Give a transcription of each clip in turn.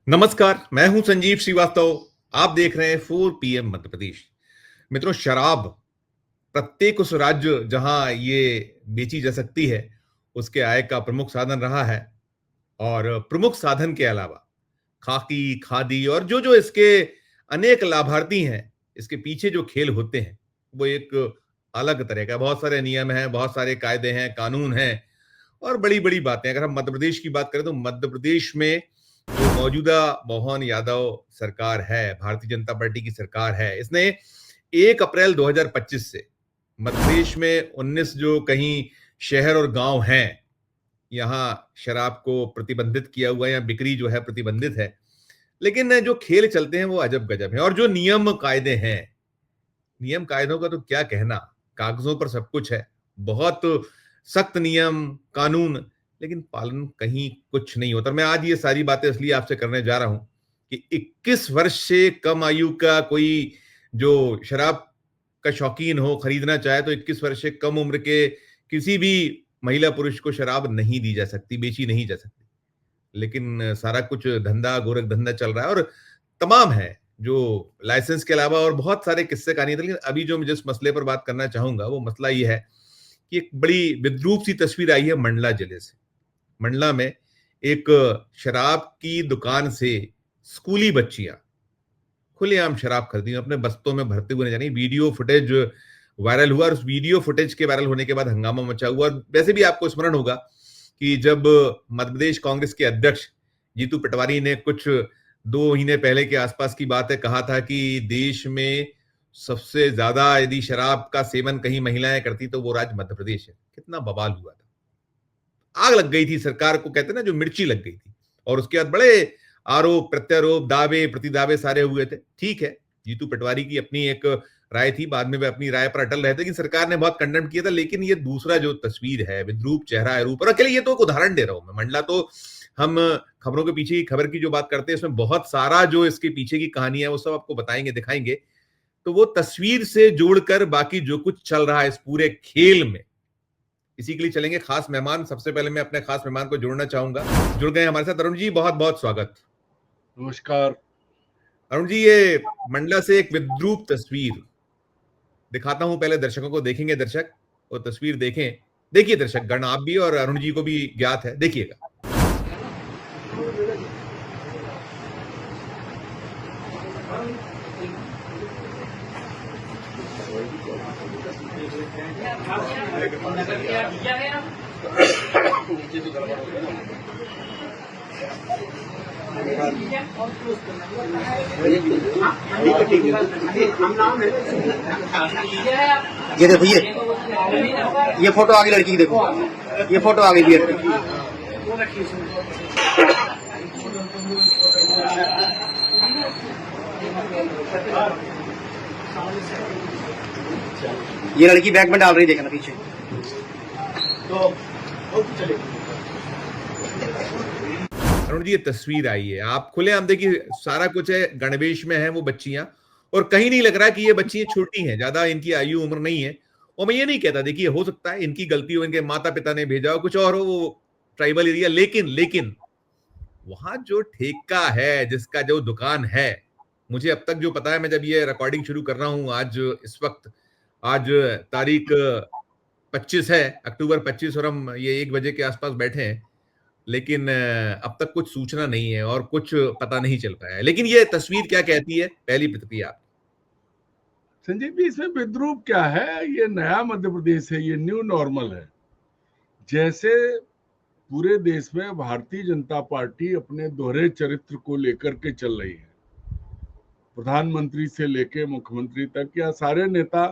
नमस्कार, मैं हूं संजीव श्रीवास्तव। आप देख रहे हैं 4 पीएम मध्य प्रदेश। मित्रों, शराब प्रत्येक उस राज्य जहां ये बेची जा सकती है, उसके आय का प्रमुख साधन रहा है। और प्रमुख साधन के अलावा खाकी, खादी और जो-जो इसके अनेक लाभार्थी हैं, इसके पीछे जो खेल होते हैं, वो एक अलग तरह का। बहुत सारे नियम हैं, बहुत सारे कायदे हैं, कानून हैं और बड़ी-बड़ी बातें। अगर हम मध्य प्रदेश की बात करें तो मध्य प्रदेश में जो मौजूदा मोहन यादव सरकार है, भारतीय जनता पार्टी की सरकार है, इसने 1 अप्रैल 2025 से मध्य प्रदेश में 19 जो कहीं शहर और गांव हैं, यहां शराब को प्रतिबंधित किया हुआ है या बिक्री जो है प्रतिबंधित है। लेकिन जो खेल चलते हैं वो अजब-गजब हैं और जो नियम कायदे हैं, नियम कायदों का तो क्या कहना, कागजों पर सब कुछ है। बहुत सख्त नियम, कानून, लेकिन पालन कहीं कुछ नहीं होता। मैं आज ये सारी बातें इसलिए आपसे करने जा रहा हूं कि 21 वर्ष से कम आयु का कोई जो शराब का शौकीन हो, खरीदना चाहे तो 21 वर्ष से कम उम्र के किसी भी महिला पुरुष को शराब नहीं दी जा सकती, बेची नहीं जा सकती। लेकिन सारा कुछ धंधा, गोरख धंधा चल रहा है और तमाम है, जो लाइसेंस के अलावा और बहुत सारे किस्से कहानी थे। लेकिन अभी जो मैं जिस मसले पर बात करना चाहूँगा, वो मसला ये है कि एक बड़ी विद्रूप सी तस्वीर आई है मंडला जिले से। मंडला में एक शराब की दुकान से स्कूली बच्चियाँ खुलेआम शराब खरीदी, अपने बस्तों में भरते हुए नजर आई। वीडियो फुटेज वायरल हुआ और उस वीडियो फुटेज के वायरल होने के बाद हंगामा मचा हुआ। और वैसे भी आपको स्मरण होगा कि जब मध्य प्रदेश कांग्रेस के अध्यक्ष जीतू पटवारी ने कुछ 2 महीने पहले के आसपास की बात है, कहा था कि देश में सबसे ज्यादा यदि शराब का सेवन कहीं महिलाएं करती तो वो राज्य मध्य प्रदेश है। कितना बवाल हुआ था, आग लग गई थी सरकार को, कहते हैं ना, जो मिर्ची लग गई थी। और उसके बाद बड़े आरोप प्रत्यारोप, दावे प्रतिदावे सारे हुए थे। ठीक है, जीतू पटवारी की अपनी एक राय थी, बाद में वे अपनी राय पर अटल रहे थे, लेकिन सरकार ने बहुत कंडेम किया था। लेकिन ये दूसरा जो तस्वीर है, विद्रूप चेहरा है रूप, और अकेले ये तो एक उदाहरण दे रहा हूं मैं। मंडला तो हम खबरों के पीछे की खबर की जो बात करते हैं, इसमें बहुत सारा जो इसके पीछे की कहानी है वो सब आपको बताएंगे, दिखाएंगे। तो वो तस्वीर से जोड़कर बाकी जो कुछ चल रहा है इस पूरे खेल में, इसी के लिए चलेंगे खास मेहमान। सबसे पहले मैं अपने खास मेहमान को जोड़ना चाहूंगा। जुड़ गए हमारे साथ अरुण जी, बहुत बहुत स्वागत। नमस्कार अरुण जी, ये मंडला से एक विद्रूप तस्वीर दिखाता हूं, पहले दर्शकों को देखेंगे। दर्शक वो तस्वीर देखें, देखिए दर्शक गण, आप भी और अरुण जी को भी ज्ञात है, देखिएगा। ये देखो, ये फोटो आगे लड़की की, देखो ये फोटो आगे भी है। ये लड़की बैग में डाल रही, देखना पीछे। तो अरुण जी, ये तस्वीर आई है, आप खुलेआम देखिए, सारा कुछ है, गणवेश में है वो बच्चियां, और कहीं नहीं लग रहा है कि ये बच्चियां छोटी हैं, ज्यादा इनकी आयु उम्र नहीं है। और मैं ये नहीं कहता, देखिए हो सकता है इनकी गलती हो, इनके माता पिता ने भेजा हो, कुछ और हो, वो ट्राइबल एरिया। लेकिन वहां जो ठेका है, जिसका जो दुकान है, मुझे अब तक जो पता है, मैं जब ये रिकॉर्डिंग शुरू कर रहा हूं आज, इस वक्त आज तारीख 25 है, अक्टूबर 25, और हम ये 1 बजे के आसपास बैठे हैं। लेकिन अब तक कुछ सूचना नहीं है और कुछ पता नहीं चल पाया है। लेकिन ये तस्वीर क्या कहती है, पहली प्रतिक्रिया आप। संजीव जी, इसमें विद्रूप क्या है? ये नया मध्य प्रदेश है, ये न्यू नॉर्मल है। जैसे पूरे देश में भारतीय जनता पार्टी अपने दोहरे चरित्र को लेकर के चल रही है, प्रधानमंत्री से लेके मुख्यमंत्री तक, या सारे नेता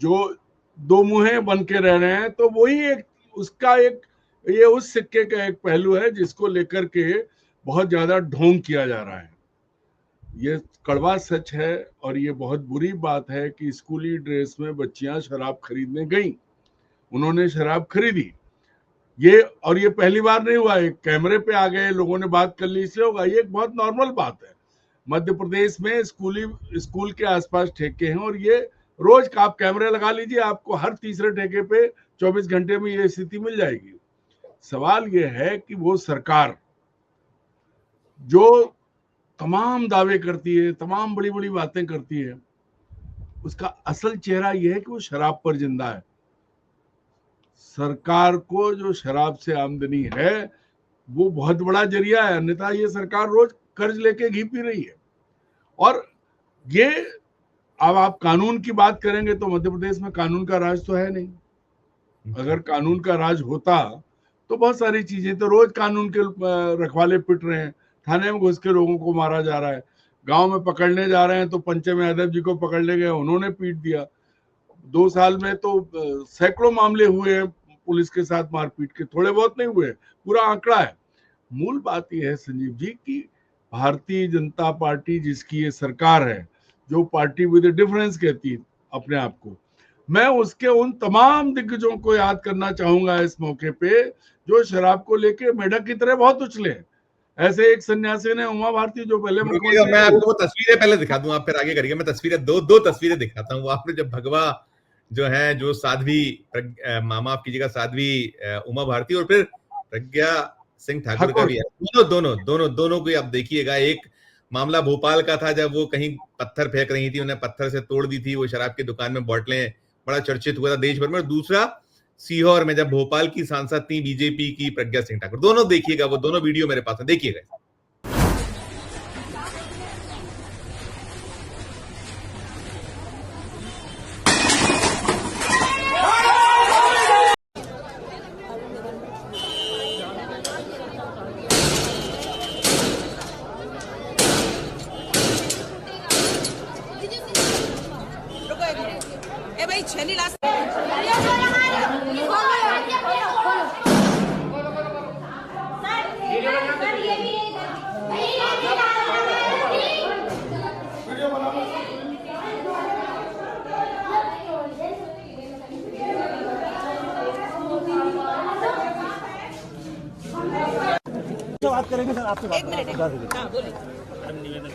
जो दो मुंहे बन के रह रहे हैं, तो वही एक उसका एक ये उस सिक्के का एक पहलू है जिसको लेकर के बहुत ज्यादा ढोंग किया जा रहा है। ये कड़वा सच है और ये बहुत बुरी बात है कि स्कूली ड्रेस में बच्चियां शराब खरीदने गईं, उन्होंने शराब खरीदी। ये पहली बार नहीं हुआ, एक कैमरे पे आ गए, लोगों ने बात कर ली, इसलिए होगा। ये एक बहुत नॉर्मल बात है। मध्य प्रदेश में स्कूल के आसपास ठेके हैं और ये रोज का आप कैमरे लगा लीजिए, आपको हर तीसरे ठेके पे 24 घंटे में ये स्थिति मिल जाएगी। सवाल ये है कि वो सरकार जो तमाम दावे करती है, तमाम बड़ी बड़ी बातें करती है, उसका असल चेहरा यह है कि वो शराब पर जिंदा है। सरकार को जो शराब से आमदनी है वो बहुत बड़ा जरिया है, अन्यथा ये सरकार रोज कर्ज लेके घी पी रही है। और ये अब आप कानून की बात करेंगे तो मध्य प्रदेश में कानून का राज तो है नहीं। अगर कानून का राज होता तो बहुत सारी चीजें, तो रोज कानून के रखवाले पिट रहे हैं, थाने में घुस के लोगों को मारा जा रहा है, गांव में पकड़ने जा रहे हैं तो पंचम यादव जी को पकड़ने गए, उन्होंने पीट दिया। 2 साल में तो सैकड़ों मामले हुए हैं पुलिस के साथ मारपीट के, थोड़े बहुत नहीं हुए, पूरा आंकड़ा है। मूल बात यह है संजीव जी कि भारतीय जनता पार्टी जिसकी ये सरकार है, जो पार्टी विद डिफरेंस कहती है अपने आप को, मैं उसके उन तमाम दिग्गजों को याद करना चाहूंगा इस मौके पे जो शराब को लेके मेढक की तरह बहुत उछले। ऐसे एक सन्यासी ने उमा भारती जो पहले मुख्यमंत्री, मैं आपको वो तस्वीरें पहले दिखा दूं, आप फिर आगे करिए। मैं तस्वीरें दो तस्वीरें दिखाता हूँ। वो आपने जब भगवा जो है, जो साध्वी मामा आप कीजिएगा, साध्वी उमा भारती और फिर प्रज्ञा सिंह ठाकुर का भी है, दोनों को आप देखिएगा। एक मामला भोपाल का था जब वो कहीं पत्थर फेंक रही थी, उन्हें पत्थर से तोड़ दी थी वो शराब की दुकान में बोतलें, बड़ा चर्चित हुआ था देश भर में। और दूसरा सीहोर में जब भोपाल की सांसद थी बीजेपी की प्रज्ञा सिंह ठाकुर। दोनों देखिएगा, वो दोनों वीडियो मेरे पास है, देखिएगा। ए भाई छेनी लास्ट बात करेंगे सर, आपसे बात करेंगे। हाँ बोलिए। निवेदन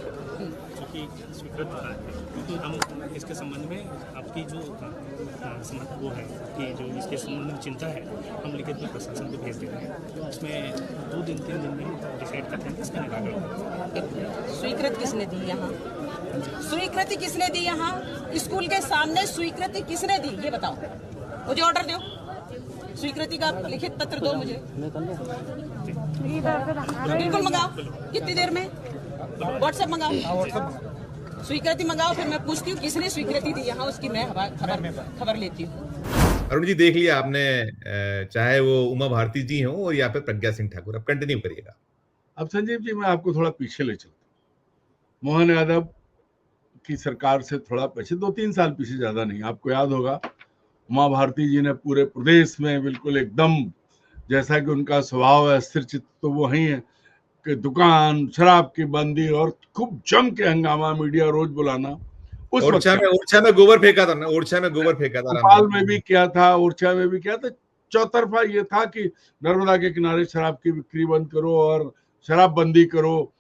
चूँकि स्वीकृत हो रहा है, क्योंकि हम इसके संबंध में आपकी जो वो है कि जो इसके संबंध में चिंता है, हम लिखित में प्रशासन को भेज दे रहे हैं। उसमें 2 दिन 3 दिन में डिसाइड करते हैं इसका निराकरण। स्वीकृति किसने दी यहाँ? स्वीकृति किसने दी यहाँ? स्कूल के सामने स्वीकृति किसने दी ये बताओ। मुझे ऑर्डर दो, स्वीकृति का लिखित पत्र दो मुझे। बिल्कुल मंगाओ, कितनी देर में? व्हाट्सएप मंगाओ, स्वीकृति मंगाओ, फिर मैं पूछती हूँ किसने स्वीकृति दी यहाँ, उसकी मैं खबर लेती हूँ। अरुण जी देख लिया आपने, चाहे वो उमा भारती जी हो और या फिर प्रज्ञा सिंह ठाकुर। अब कंटिन्यू करिएगा। अब संजीव जी मैं आपको थोड़ा पीछे ले चलता हूँ। मोहन यादव की सरकार से थोड़ा पीछे, 2-3 साल पीछे, ज्यादा नहीं। आपको याद होगा उमा भारती जी ने पूरे प्रदेश में बिल्कुल एकदम, जैसा कि उनका स्वभाव है, स्थिर चित्त तो वो ही है कि दुकान शराब की बंदी और खूब जम के हंगामा, मीडिया रोज बुलाना। उस ओरछा में गोबर फेंका था ना, ओरछा में गोबर फेंका था, भोपाल में भी किया था, ओरछा में भी किया था। चौतरफा ये था कि नर्मदा के किनारे शराब की बिक्री बंद करो और शराब बंदी करो,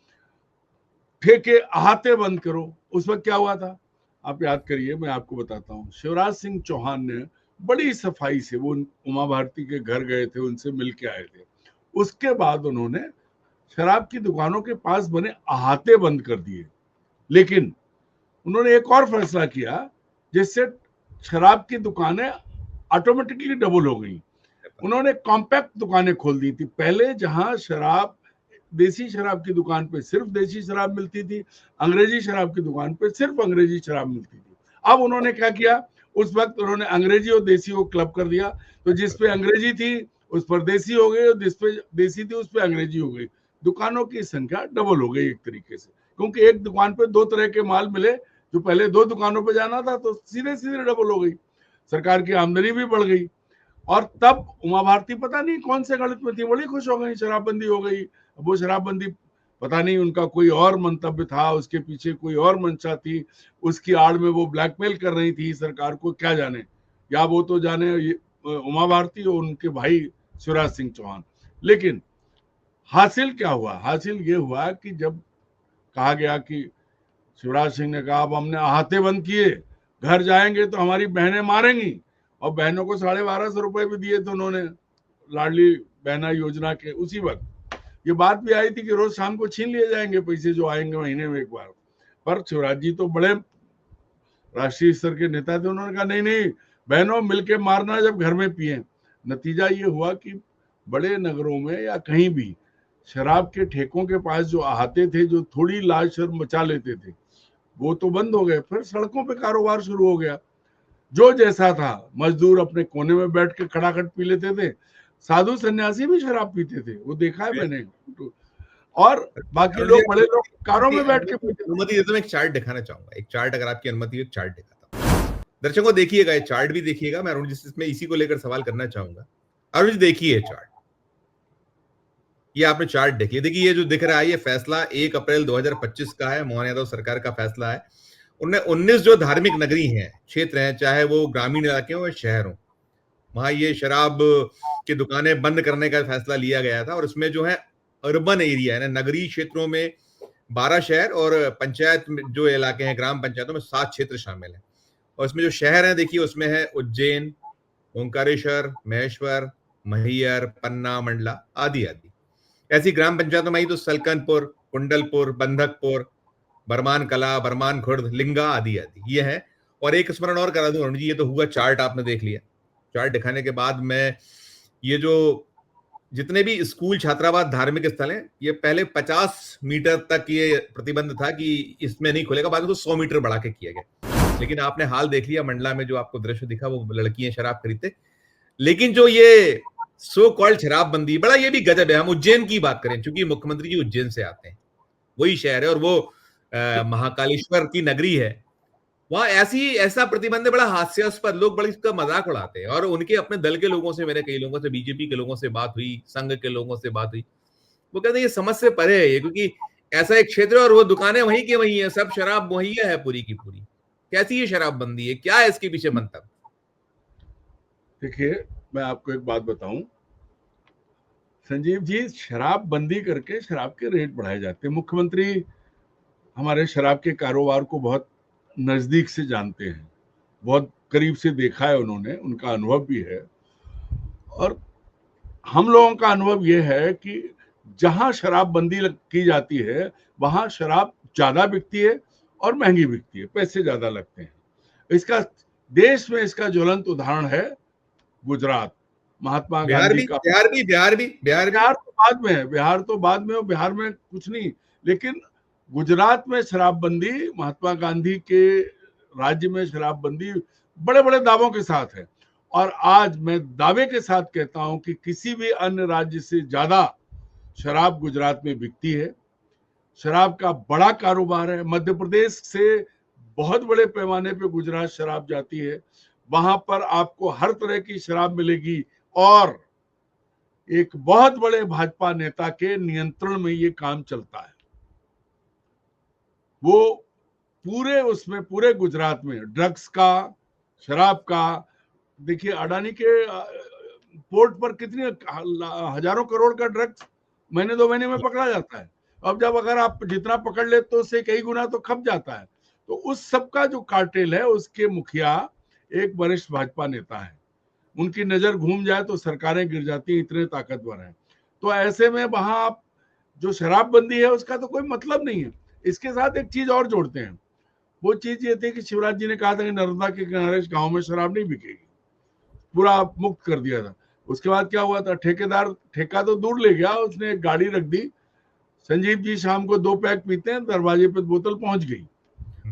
ठेके अहाते बंद करो। उस वक्त क्या हुआ था आप याद करिए, मैं आपको बताता हूँ। शिवराज सिंह चौहान ने बड़ी सफाई से, वो उमा भारती के घर गए थे, उनसे मिल के आए थे। उसके बाद उन्होंने शराब की दुकानों के पास बने अहाते बंद कर दिए, लेकिन उन्होंने एक और फैसला किया जिससे शराब की दुकानें ऑटोमेटिकली डबल हो गई। उन्होंने कॉम्पैक्ट दुकानें खोल दी थी। पहले जहां शराब, देसी शराब की दुकान पे सिर्फ देसी शराब मिलती थी, अंग्रेजी शराब की दुकान पे सिर्फ अंग्रेजी शराब मिलती थी। अब उन्होंने क्या किया, उस वक्त उन्होंने अंग्रेजी और देसी को क्लब कर दिया। तो जिस पे अंग्रेजी थी उस पर देसी हो गई, और जिस पे देसी थी उस पे अंग्रेजी हो गई। दुकानों की संख्या डबल हो गई एक तरीके से, क्योंकि एक दुकान पे 2 तरह के माल मिले। जो पहले 2 दुकानों पे जाना था तो सीधे सीधे डबल हो गई, सरकार की आमदनी भी बढ़ गई। और तब उमा भारती पता नहीं कौन से गणित में थी, बड़ी खुश हो गई, शराबबंदी हो गई। वो शराबबंदी, पता नहीं उनका कोई और मंतव्य था, उसके पीछे कोई और मंशा थी, उसकी आड़ में वो ब्लैकमेल कर रही थी सरकार को, क्या जाने, या वो तो जाने उमा भारती और उनके भाई शिवराज सिंह चौहान। लेकिन हासिल क्या हुआ? हासिल ये हुआ कि जब कहा गया कि शिवराज सिंह ने कहा अब हमने अहाते बंद किए, घर जाएंगे तो हमारी बहनें मारेंगी, और बहनों को 1250 रुपए भी दिए थे उन्होंने लाडली बहना योजना के उसी वक्त। ये बात भी आई थी कि रोज शाम को छीन लिए जाएंगे पैसे जो आएंगे महीने में एक बार, पर शिवराज जी तो बड़े राष्ट्रीय स्तर के नेता थे, उन्होंने कहा नहीं नहीं बहनों मिलके मारना जब घर में पिए। नतीजा ये हुआ कि बड़े नगरों में या कहीं भी शराब के ठेकों के पास जो आते थे, जो थोड़ी लाज शर्म मचा लेते थे, वो तो बंद हो गए। फिर सड़कों पे कारोबार शुरू हो गया, जो जैसा था। मजदूर अपने कोने में बैठ के खड़ाखट पी लेते थे, साधु सन्यासी भी शराब पीते थे, वो देखा है मैंने। और बाकी लोग, बड़े लोग कारों में बैठ के पीते थे। अनुमति देते, मैं एक चार्ट दिखाना चाहूंगा, एक चार्ट, अगर आपकी अनुमति हो एक चार्ट दिखाता हूं। दर्शकों देखिएगा, ये चार्ट भी देखिएगा, मैं अरुण जी से इसमें इसी को लेकर सवाल करना चाहूंगा। अरुण जी देखिए चार्ट, ये आपने चार्ट देखिए। देखिए ये जो दिख रहा है, ये फैसला 1 अप्रैल 2025 का है, मोहन यादव सरकार का फैसला है। उनने 19 जो धार्मिक नगरी हैं, क्षेत्र हैं, चाहे वो ग्रामीण इलाके हो या शहर हो, वहां ये शराब की दुकानें बंद करने का फैसला लिया गया था। और इसमें जो है अर्बन एरिया है, नगरीय क्षेत्रों में 12 शहर और पंचायत जो इलाके हैं, ग्राम पंचायतों में 7 क्षेत्र शामिल हैं। और इसमें जो शहर हैं देखिए, उसमें है उज्जैन, ओंकारेश्वर, महेश्वर, मैहर, पन्ना, मंडला आदि आदि। ऐसी ग्राम पंचायतों में ही तो सलकनपुर, कुंडलपुर, बंधकपुर, बरमान कला, बरमान खुर्द, लिंगा आदि आदि ये है। और एक स्मरण और करा दूं अरुण जी, ये तो हुआ चार्ट, आपने देख लिया। चार्ट दिखाने के बाद मैं ये जो जितने भी स्कूल, छात्रावास, धार्मिक स्थल हैं, ये पहले 50 मीटर तक ये प्रतिबंध था कि इसमें नहीं खुलेगा, बाद में तो 100 मीटर बढ़ा के किया गया। लेकिन आपने हाल देख लिया, मंडला में जो आपको दृश्य दिखा, वो लड़कियां शराब खरीदते। लेकिन जो ये सो कॉल्ड शराबबंदी, बड़ा ये भी गजब है। हम उज्जैन की बात करें, क्योंकि मुख्यमंत्री जी उज्जैन से आते हैं, वही शहर है और वो महाकालेश्वर की नगरी है, वहां ऐसा प्रतिबंध है, बड़ा हास्यास्पद। लोग बड़े इसका मजाक उड़ाते हैं। और उनके अपने दल के लोगों से, मेरे कई लोगों से, बीजेपी के लोगों से बात हुई, संघ के लोगों से बात हुई, वो कहते हैं ये समझ से परे है ये, क्योंकि ऐसा एक क्षेत्र है और वो दुकानें वहीं की वहीं है, सब शराब मुहैया है पूरी की पूरी। कैसी ये शराबबंदी है, क्या है इसके पीछे मंतव्य? देखिए मैं आपको एक बात बताऊं संजीव जी, शराब बंदी करके शराब के रेट बढ़ाए जाते हैं। मुख्यमंत्री हमारे शराब के कारोबार को बहुत नजदीक से जानते हैं, बहुत करीब से देखा है उन्होंने, उनका अनुभव भी है। और हम लोगों का अनुभव यह है कि जहां शराब बंदी की जाती है वहां शराब ज्यादा बिकती है और महंगी बिकती है, पैसे ज्यादा लगते हैं। इसका देश में इसका ज्वलंत उदाहरण है गुजरात, महात्मा गांधी का। बिहार तो बाद में है, बिहार तो बाद में, बिहार में कुछ नहीं, लेकिन गुजरात में शराबबंदी, महात्मा गांधी के राज्य में शराबबंदी बड़े बड़े दावों के साथ है। और आज मैं दावे के साथ कहता हूं कि किसी भी अन्य राज्य से ज्यादा शराब गुजरात में बिकती है। शराब का बड़ा कारोबार है। मध्य प्रदेश से बहुत बड़े पैमाने पे गुजरात शराब जाती है, वहां पर आपको हर तरह की शराब मिलेगी। और एक बहुत बड़े भाजपा नेता के नियंत्रण में ये काम चलता है। वो पूरे उसमें, पूरे गुजरात में ड्रग्स का, शराब का, देखिए अडानी के पोर्ट पर कितनी हजारों करोड़ का ड्रग्स महीने 2 महीने में पकड़ा जाता है। अब जब अगर आप जितना पकड़ ले तो उससे कई गुना तो खप जाता है। तो उस सब का जो कार्टेल है, उसके मुखिया एक वरिष्ठ भाजपा नेता है। उनकी नजर घूम जाए तो सरकारें गिर जाती हैं, इतने ताकतवर हैं। तो ऐसे में वहां आप जो शराबबंदी है उसका तो कोई मतलब नहीं है। इसके साथ एक चीज और जोड़ते हैं, वो चीज ये थी कि शिवराज जी ने कहा था कि नर्मदा के किनारे गांव में शराब नहीं बिकेगी, पूरा मुक्त कर दिया था। उसके बाद क्या हुआ था, ठेकेदार ठेका तो दूर ले गया, उसने एक गाड़ी रख दी, संजीव जी शाम को 2 पैक पीते हैं, दरवाजे पे बोतल पहुंच गई।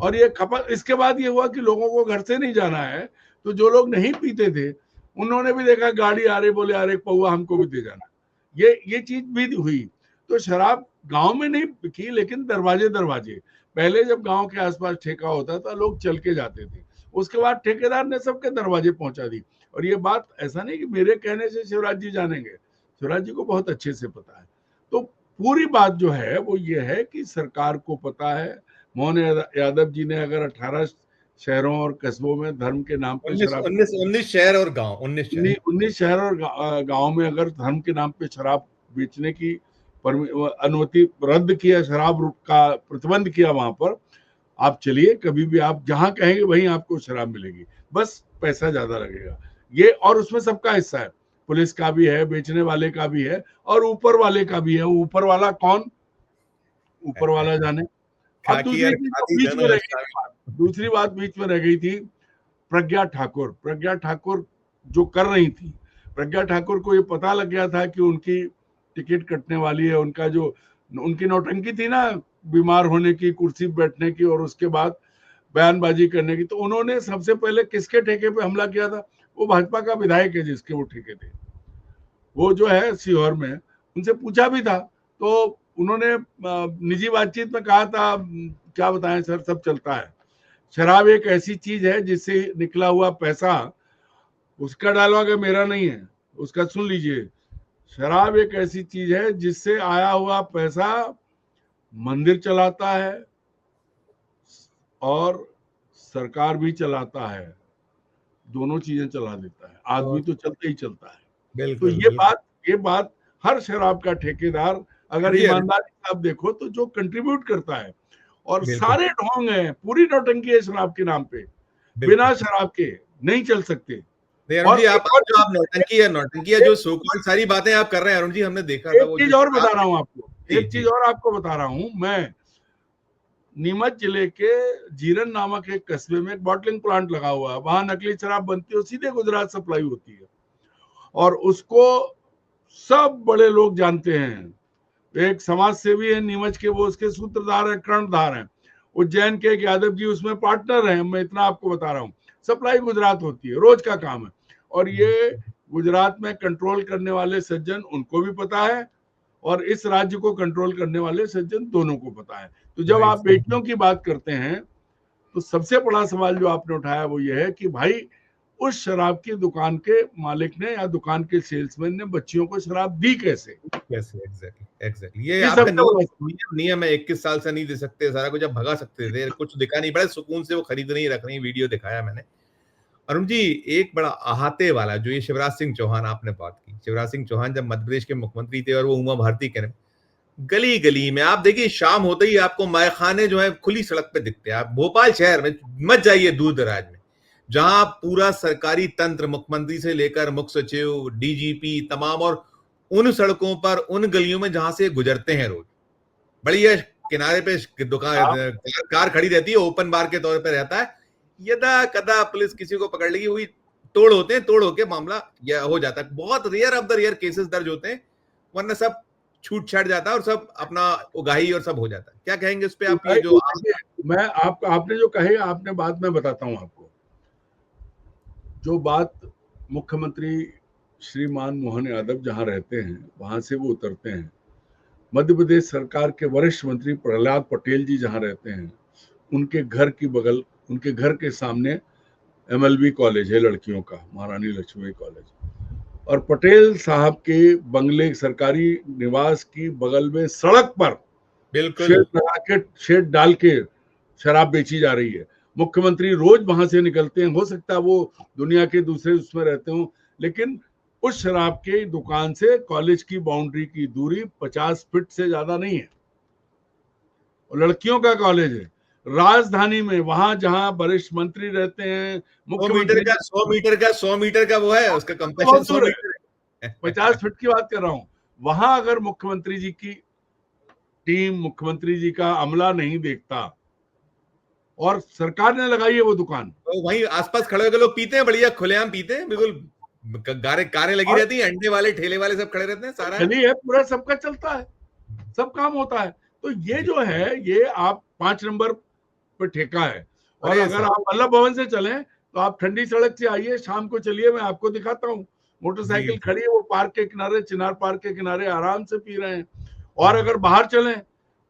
और ये खपत, इसके बाद ये हुआ कि लोगों को घर से नहीं जाना है, तो जो लोग नहीं पीते थे उन्होंने भी देखा गाड़ी आ रही, बोले यार एक पौवा हमको भी दे जाना। ये चीज भी हुई। तो शराब गांव में नहीं बिकी, लेकिन दरवाजे दरवाजे, पहले जब गांव के आसपास ठेका होता था लोग चल के जाते थे, उसके बाद ठेकेदार ने सबके दरवाजे पहुंचा दी। और ये बात ऐसा नहीं कि मेरे कहने से शिवराज जी जानेंगे, शिवराज जी को बहुत अच्छे से पता है। तो पूरी बात जो है वो ये है कि सरकार को पता है, मोहन यादव जी ने अगर 18 शहरों और कस्बों में धर्म के नाम पे 19 शहर और गांव, 19 शहर और गांव में अगर धर्म के नाम पे शराब बेचने की अनुमति रद्द किया, शराब का प्रतिबंध किया, वहां पर आप चलिए, कभी भी आप जहां कहेंगे वहीं आपको शराब मिलेगी, बस पैसा ज्यादा लगेगा ये। और उसमें सबका हिस्सा है, पुलिस का भी है, बेचने वाले का भी है और ऊपर वाले का भी है। ऊपर वाला कौन? ऊपर वाला जाने। अब दूसरी बात बीच में रह गई थी, प्रज्ञा ठाकुर जो कर रही थी, प्रज्ञा ठाकुर को ये पता लग गया था कि उनकी टिकट कटने वाली है। उनका जो उनकी नौटंकी थी ना, बीमार होने की, कुर्सी पे बैठने की और उसके बाद बयानबाजी करने की, तो उन्होंने सबसे पहले किसके ठेके पे हमला किया था? वो भाजपा का विधायक है जिसके वो ठेके थे, वो जो है सीहोर में। उनसे पूछा भी था तो उन्होंने निजी बातचीत में कहा था, क्या बताएं सर, सब चलता है। शराब एक ऐसी चीज है जिससे निकला हुआ पैसा, उसका डायलॉग है, मेरा नहीं है, उसका सुन लीजिए। शराब एक ऐसी चीज है जिससे आया हुआ पैसा मंदिर चलाता है और सरकार भी चलाता है, दोनों चीजें चला देता है। आदमी तो चलता ही चलता है। तो ये बात हर शराब का ठेकेदार, अगर ईमानदारी से आप देखो तो जो कंट्रीब्यूट करता है, और सारे ढोंग हैं, पूरी नौटंकी है शराब के नाम पे, बिना शराब के नहीं चल सकते। अरुण जी, आप नौटंकी है जो सो कॉल्ड सारी बातें आप कर रहे हैं, अरुण जी, हमने देखा था। एक चीज और बता रहा हूँ आपको, एक चीज और आपको बता रहा हूँ। मैं नीमच जिले के जीरन नामक एक कस्बे में एक बॉटलिंग प्लांट लगा हुआ है, वहां नकली शराब बनती है, सीधे गुजरात सप्लाई होती है और उसको सब बड़े लोग जानते हैं। एक समाज सेवी है नीमच के, वो उसके सूत्रधार है, कर्णधार है। उज्जैन के एक यादव जी उसमें पार्टनर है। मैं इतना आपको बता रहा हूँ, सप्लाई गुजरात होती है, रोज का काम है। और ये गुजरात में कंट्रोल करने वाले सज्जन, उनको भी पता है और इस राज्य को कंट्रोल करने वाले सज्जन, दोनों को पता है। तो जब आप बेटियों की बात करते हैं तो सबसे बड़ा सवाल जो आपने उठाया वो ये है कि भाई उस शराब की दुकान के मालिक ने या दुकान के सेल्समैन ने बच्चियों को शराब दी कैसे? एग्जैक्टली ये आपका नियम है, 21 साल से नहीं दे सकते, सारा कुछ आप भगा सकते थे, कुछ दिखा नहीं, बड़े सुकून से वो खरीद नहीं रख रही, वीडियो दिखाया मैंने। अरुण जी, एक बड़ा अहाते वाला जो ये शिवराज सिंह चौहान, आपने बात की, शिवराज सिंह चौहान जब मध्य प्रदेश के मुख्यमंत्री थे और वो उमा भारती के गली गली में, आप देखिए शाम होते ही आपको मायखाने जो है खुली सड़क पे दिखते हैं। आप भोपाल शहर में मत जाइए, दूर दराज में, जहां पूरा सरकारी तंत्र, मुख्यमंत्री से लेकर मुख्य सचिव, डीजीपी, तमाम, और उन सड़कों पर, उन गलियों में जहां से गुजरते हैं रोज, बढ़िया किनारे पे दुकान, कार खड़ी रहती है, ओपन बार के तौर पे रहता है। यदा कदा पुलिस किसी को पकड़ लेगी, हुई तोड़ होते हैं, तोड़ होके मामला यह हो जाता है। बहुत rare of the rare cases दर्ज होते हैं, वरना सब छूट छाट जाता है और सब अपना उगाही और सब हो जाता है। क्या कहेंगे उस पे आप? ये जो मैं आपने जो कहे, आपने बात मैं बताता हूं आपको। जो बात मुख्यमंत्री श्रीमान मोहन यादव जहां रहते हैं वहां से वो उतरते हैं, मध्य प्रदेश सरकार के वरिष्ठ मंत्री प्रहलाद पटेल जी जहां रहते हैं, उनके घर की बगल, उनके घर के सामने MLB कॉलेज है लड़कियों का, महारानी लक्ष्मी कॉलेज, और पटेल साहब के बंगले, सरकारी निवास की बगल में सड़क पर बिल्कुल शेड डाल के शराब बेची जा रही है। मुख्यमंत्री रोज वहां से निकलते हैं, हो सकता है वो दुनिया के दूसरे उसमें रहते हो, लेकिन उस शराब के दुकान से कॉलेज की बाउंड्री की दूरी 50 फीट से ज्यादा नहीं है। लड़कियों का कॉलेज है राजधानी में, वहां जहां वरिष्ठ मंत्री रहते हैं, 100 मीटर का वो है, उसका कंप्रेशन 100 मीटर है। 50 फीट की बात कर रहा हूं। वहां अगर मुख्यमंत्री जी की टीम, मुख्यमंत्री जी का अमला नहीं देखता और सरकार ने लगाई है वो दुकान, तो वहीं आसपास खड़े होकर लोग पीते हैं, बढ़िया खुलेआम पीते हैं, बिल्कुल कारें लगी रहती हैं, अंडे वाले, ठेले वाले सब खड़े रहते हैं, सारा है पूरा, सबका चलता है, सब काम होता है। तो ये जो है, ये आप 5 नंबर पे ठेका है। और अगर आप वल्लभ भवन से चलें तो आप ठंडी सड़क से आइए, शाम को चलिए, मैं आपको दिखाता हूँ, मोटरसाइकिल खड़ी है, वो पार्क के किनारे, चिनार पार्क के किनारे आराम से पी रहे हैं। और अगर बाहर चलें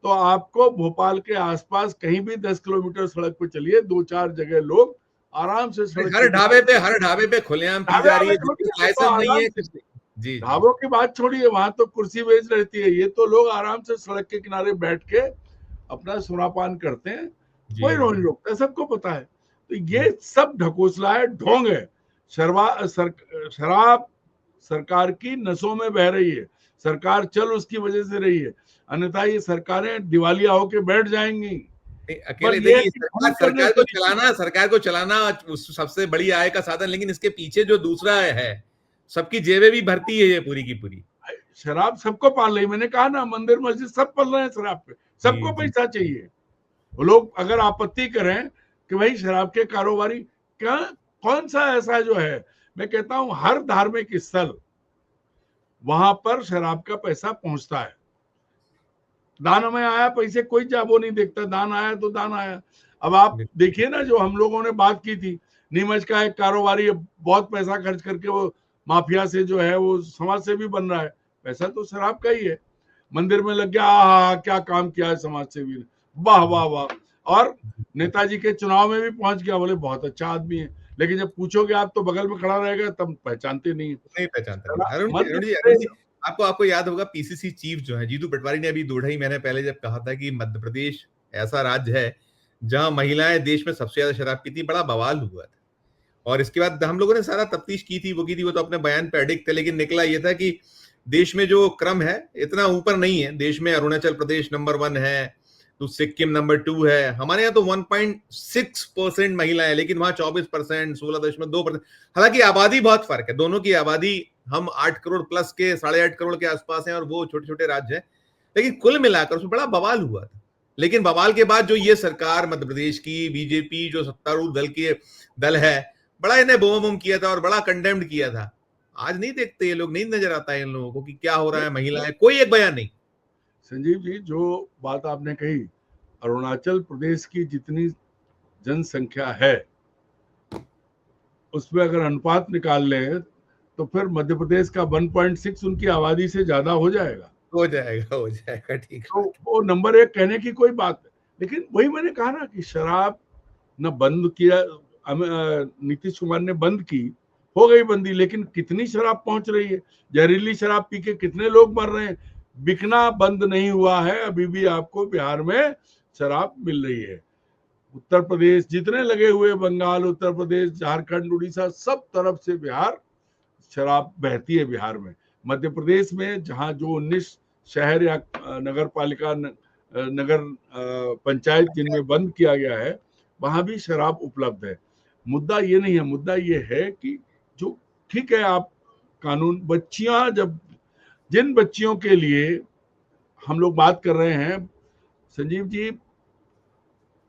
तो आपको भोपाल के आसपास कहीं भी 10 किलोमीटर सड़क पे चलिए, 2-4 जगह लोग आराम से सड़क, हर ढाबे पे खुलेआम पी जा रही है। जी, ढाबों की बात छोड़िए, वहां तो कुर्सी बेच रहती है, ये तो लोग आराम से सड़क के किनारे बैठ के अपना सुरापान करते हैं, कोई रोक नहीं रोकता, सबको पता है। तो ये सब ढकोसला है, ढोंग है। शराब सरकार की नसों में बह रही है, सरकार चल उसकी वजह से रही है, अन्यथा ये सरकारें दिवालिया होके बैठ जाएंगी। अकेले देखिए, सरकार को चलाना सबसे बड़ी आय का साधन, लेकिन इसके पीछे जो दूसरा है सबकी जेबें भी भरती है ये पूरी की पूरी। शराब सबको पाल रही, मैंने कहा ना, मंदिर मस्जिद सब पल रहे हैं शराब पे, सबको जी, जी। पैसा चाहिए। वो लोग अगर आपत्ति करें कि भाई शराब के कारोबारी, क्या कौन सा ऐसा जो है, मैं कहता हूं हर धार्मिक स्थल वहां पर शराब का पैसा पहुंचता है। दान में आया पैसे, कोई वो नहीं देखता, दान आया तो दान आया। अब आप देखिए ना, जो हम लोगों ने बात की थी, नीमच का एक कारोबारी बहुत पैसा खर्च करके वो माफिया से जो है वो समाज सेवी बन रहा है, पैसा तो शराब का ही है। मंदिर में लग गया, हा क्या काम किया है समाज सेवी ने, वाह वाह वाह। और नेताजी के चुनाव में भी पहुंच गया, बोले बहुत अच्छा आदमी है, लेकिन जब पूछोगे आप तो बगल में खड़ा रहेगा, तब पहचानते नहीं। नहीं पहचानता नहीं। अरुण मध्य जी, प्रदेश, आपको याद होगा पीसीसी चीफ जो है जीतू पटवारी ने अभी 2 महीने पहले जब कहा था कि मध्य प्रदेश ऐसा राज्य है जहां महिलाएं देश में सबसे ज्यादा शराब पीती, बड़ा बवाल हुआ था। और इसके बाद हम लोगों ने सारा तफ्तीश की थी, वो तो अपने बयान पे अडिग थे, लेकिन निकला ये था कि देश में जो क्रम है इतना ऊपर नहीं है। देश में अरुणाचल प्रदेश नंबर 1 है, तो सिक्किम नंबर 2 है, हमारे यहाँ तो 1.6% महिला है, लेकिन वहां 24%, 16.2%। हालांकि आबादी बहुत फर्क है, दोनों की आबादी, हम 8 करोड़ प्लस के 8.5 करोड़ के आसपास हैं और वो छोटे छोटे राज्य हैं, लेकिन कुल मिलाकर उसमें बड़ा बवाल हुआ था। लेकिन बवाल के बाद जो ये सरकार मध्य प्रदेश की बीजेपी जो सत्तारूढ़ दल है, बड़ा इन्हें बोम किया था और बड़ा कंडेम्ड किया था। आज नहीं देखते ये लोग, नहीं नजर आता है इन लोगों को कि क्या हो रहा है, महिलाएं, कोई एक बयान नहीं। संजीव जी, जो बात आपने कही, अरुणाचल प्रदेश की जितनी जनसंख्या है उसमें अगर अनुपात निकाल ले तो फिर मध्य प्रदेश का 1.6 उनकी आबादी से ज्यादा हो जाएगा। हो जाएगा, ठीक तो वो नंबर 1 कहने की कोई बात है। लेकिन वही मैंने कहा ना कि शराब न बंद किया, नीतीश कुमार ने बंद की, हो गई बंदी, लेकिन कितनी शराब पहुंच रही है, जहरीली शराब पी के कितने लोग मर रहे हैं, बिकना बंद नहीं हुआ है। अभी भी आपको बिहार में शराब मिल रही है। उत्तर प्रदेश जितने लगे हुए, बंगाल, उत्तर प्रदेश, झारखंड, उड़ीसा, सब तरफ से बिहार शराब बहती है बिहार में। मध्य प्रदेश में जहां जो 19 शहर या नगर पालिका, नगर पंचायत जिनमें बंद किया गया है, वहां भी शराब उपलब्ध है। मुद्दा ये नहीं है, मुद्दा ये है कि जो ठीक है आप कानून, बच्चियां, जब जिन बच्चियों के लिए हम लोग बात कर रहे हैं, संजीव जी,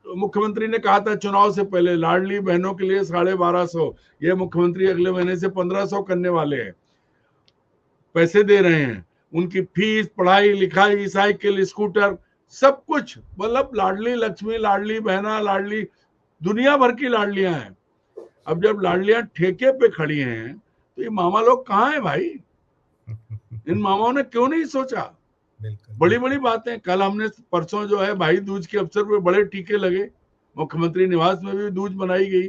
मुख्यमंत्री ने कहा था चुनाव से पहले लाडली बहनों के लिए 1250, ये मुख्यमंत्री अगले महीने से 1500 करने वाले हैं, पैसे दे रहे हैं, उनकी फीस, पढ़ाई लिखाई, साइकिल, स्कूटर, सब कुछ, मतलब लाडली लक्ष्मी, लाडली बहना, लाडली, दुनिया भर की लाडलियां हैं। अब जब लाडलियां ठेके पे खड़ी हैं तो ये मामा लोग कहाँ हैं भाई? इन मामाओं ने क्यों नहीं सोचा? बड़ी बड़ी बातें, कल हमने, परसों जो है भाई दूज के अवसर पे बड़े टीके लगे, मुख्यमंत्री निवास में भी दूज बनाई गई।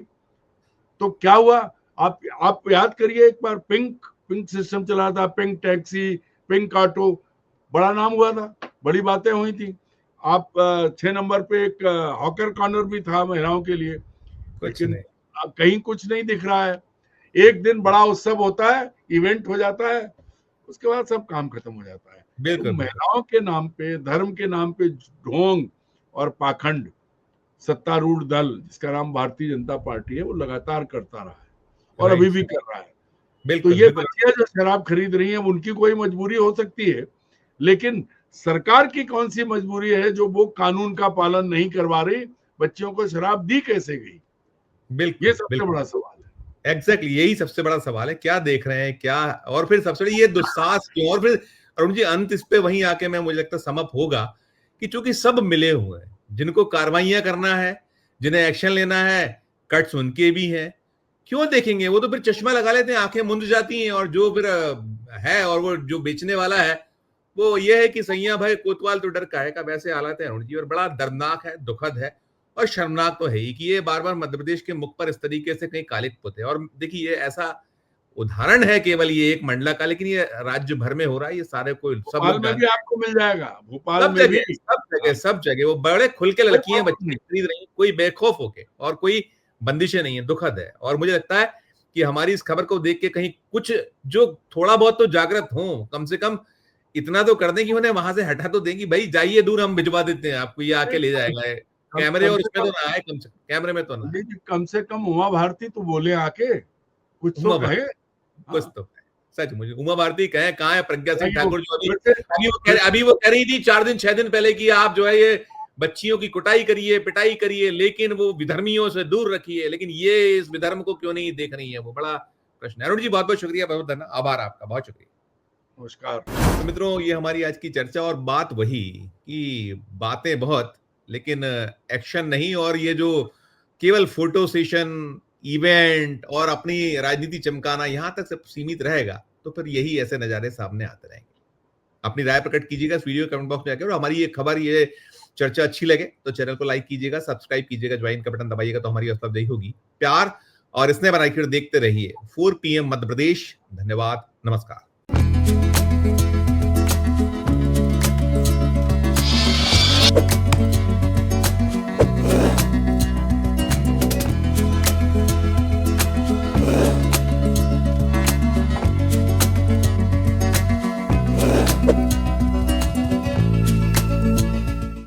तो क्या हुआ, आप याद करिए एक बार, पिंक सिस्टम चला था, पिंक टैक्सी, पिंक ऑटो, बड़ा नाम हुआ था, बड़ी बातें हुई थी। आप 6 नंबर पे एक हॉकर कॉर्नर भी था महिलाओं के लिए, लेकिन कहीं कुछ नहीं दिख रहा है। एक दिन बड़ा उत्सव होता है, इवेंट हो जाता है, उसके बाद सब काम खत्म हो जाता है। तो महिलाओं के नाम पे, धर्म के नाम पे ढोंग और पाखंड सत्तारूढ़ दल, जिसका नाम भारतीय जनता पार्टी है, वो लगातार करता रहा है और अभी भी कर रहा है। तो ये बच्चियां जो शराब खरीद रही हैं, उनकी कोई मजबूरी हो सकती है, लेकिन सरकार की कौन सी मजबूरी है जो वो कानून का पालन नहीं करवा रही? बच्चियों को शराब दी कैसे गई? बिल्कुल, ये सबसे बड़ा सवाल है। एग्जैक्टली, यही सबसे बड़ा सवाल है, क्या देख रहे हैं क्या? और फिर सबसे बड़ी ये दुस्साहस क्यों? और फिर अरुण जी, अंत इस पे वहीं आके मैं, मुझे लगता है समअप होगा कि चूंकि सब मिले हुए हैं, जिनको कार्रवाइयां करना है, जिन्हें एक्शन लेना है, कट्स उनके भी हैं, क्यों देखेंगे? वो तो फिर चश्मा लगा लेते हैं, आंखें मुंद जाती हैं, और जो फिर है, और वो जो बेचने वाला है, वो ये है कि सैया भाई कोतवाल तो डर काहे का, वैसे हालात है अरुण जी। और बड़ा दर्दनाक है, दुखद है और शर्मनाक तो है ही कि ये बार बार मध्य प्रदेश के मुख पर इस तरीके से कहीं कालिक पुते। और देखिए, ये ऐसा उदाहरण है केवल ये एक मंडला का, लेकिन ये राज्य भर में हो रहा है, ये सारे कोई सब लोग में भी आपको मिल जाएगा, भोपाल में भी, सब जगह वो बड़े खुल के लड़कियां बच्ची खरीद रही हैं, कोई बेखौफ होके, और कोई बंदिशें नहीं है। दुखद है। और मुझे लगता है कि हमारी इस खबर को देख के कहीं कुछ जो थोड़ा बहुत तो जागृत हो, कम से कम इतना तो कर दें कि उन्हें वहां से हटा तो देंगी, भाई जाइए दूर, हम भिजवा देते हैं आपको, ये आके ले जाएगा। कैमरे और उसमें तो ना आए, कैमरे में तो ना, कम से कम उमा भारती तो बोले आके, कुछ तो कहे। कुछ तो सच मुझे उमा भारती कहाँ है प्रज्ञा सिंह नहीं, ठाकुर जो वैसे- अभी वो कह रही थी 4 दिन 6 दिन पहले कि आप जो है ये बच्चियों की कुटाई करिए, पिटाई करिए, लेकिन वो विधर्मियों से दूर रखिए, लेकिन ये इस विधर्म को क्यों नहीं देख रही है, वो बड़ा प्रश्न है। अरुण जी बहुत बहुत शुक्रिया, बहुत धन्यवाद, आभार आपका, बहुत शुक्रिया। नमस्कार। तो मित्रों ये हमारी आज की चर्चा और बात वही कि बातें बहुत लेकिन एक्शन नहीं, और ये जो केवल फोटो सेशन, इवेंट और अपनी राजनीति चमकाना यहां तक सब सीमित रहेगा तो फिर यही ऐसे नजारे सामने आते रहेंगे। अपनी राय प्रकट कीजिएगा इस वीडियो कमेंट बॉक्स में जाकर, और हमारी ये खबर, ये चर्चा अच्छी लगे तो चैनल को लाइक कीजिएगा, सब्सक्राइब कीजिएगा, ज्वाइन का बटन दबाइएगा तो हमारी हौसला अफजाई होगी। प्यार और स्नेह बनाकर देखते रहिए 4 PM मध्य प्रदेश। धन्यवाद, नमस्कार।